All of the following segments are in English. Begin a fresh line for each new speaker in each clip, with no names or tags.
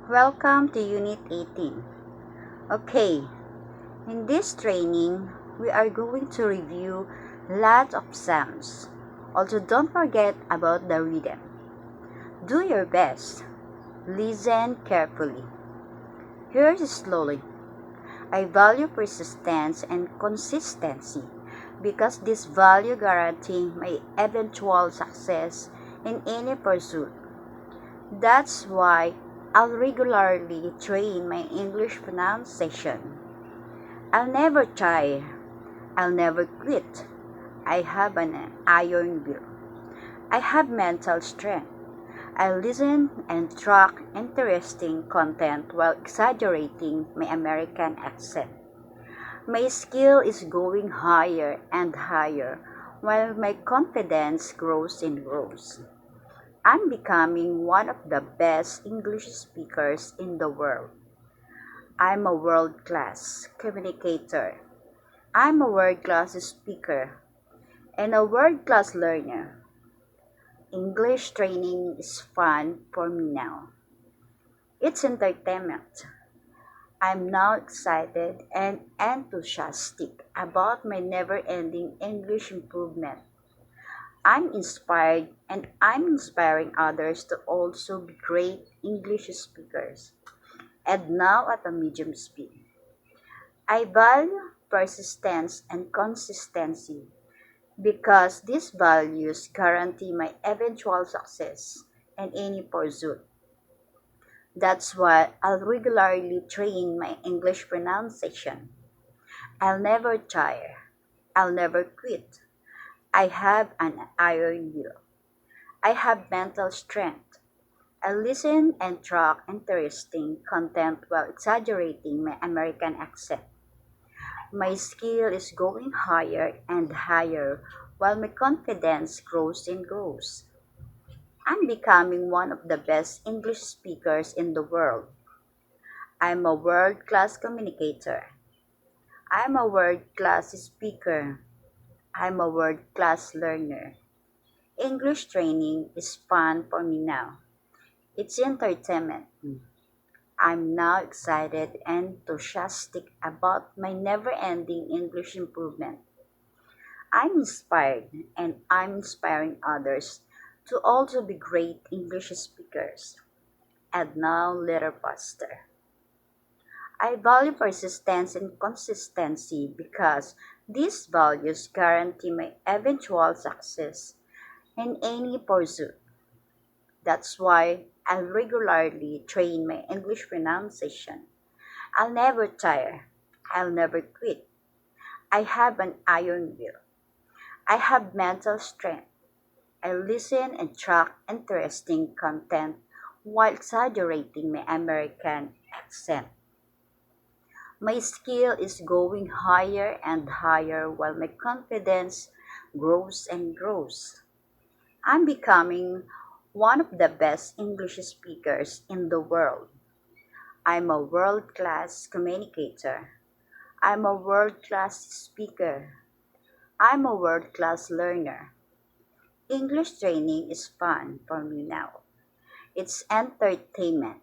Welcome to Unit 18. Okay, in this training, we are going to review lots of sounds. Also, don't forget about the rhythm. Do your best. Listen carefully. Here's slowly. I value persistence and consistency because this value guarantee my eventual success in any pursuit. That's why I'll regularly train my English pronunciation. I'll never tire. I'll never quit. I have an iron will. I have mental strength. I listen and track interesting content while exaggerating my American accent. My skill is going higher and higher while my confidence grows and grows. I'm becoming one of the best English speakers in the world. I'm a world class communicator. I'm a world class speaker and a world class learner. English training is fun for me now. It's entertainment. I'm now excited and enthusiastic about my never ending English improvement. I'm inspired and I'm inspiring others to also be great English speakers, and now at a medium speed. I value persistence and consistency because these values guarantee my eventual success in any pursuit. That's why I'll regularly train my English pronunciation. I'll never tire. I'll never quit. I have an iron will. I have mental strength. I listen and track interesting content while exaggerating my American accent. My skill is going higher and higher while my confidence grows and grows. I'm becoming one of the best English speakers in the world. I'm a world class communicator. I'm a world class speaker. I'm a world class learner. English training is fun for me now. It's entertainment. I'm now excited and enthusiastic about my never ending English improvement. I'm inspired and I'm inspiring others to also be great English speakers. And now, little faster. I value persistence and consistency because these values guarantee my eventual success in any pursuit. That's why I regularly train my English pronunciation. I'll never tire. I'll never quit. I have an iron will. I have mental strength. I listen and track interesting content while exaggerating my American accent. My skill is going higher and higher while my confidence grows and grows. I'm becoming one of the best English speakers in the world. I'm a world class communicator. I'm a world class speaker. I'm a world class learner. English training is fun for me now. It's entertainment.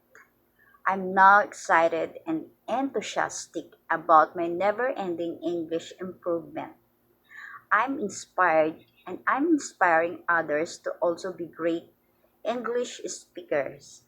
I'm now excited and enthusiastic about my never ending English improvement. I'm inspired and I'm inspiring others to also be great English speakers.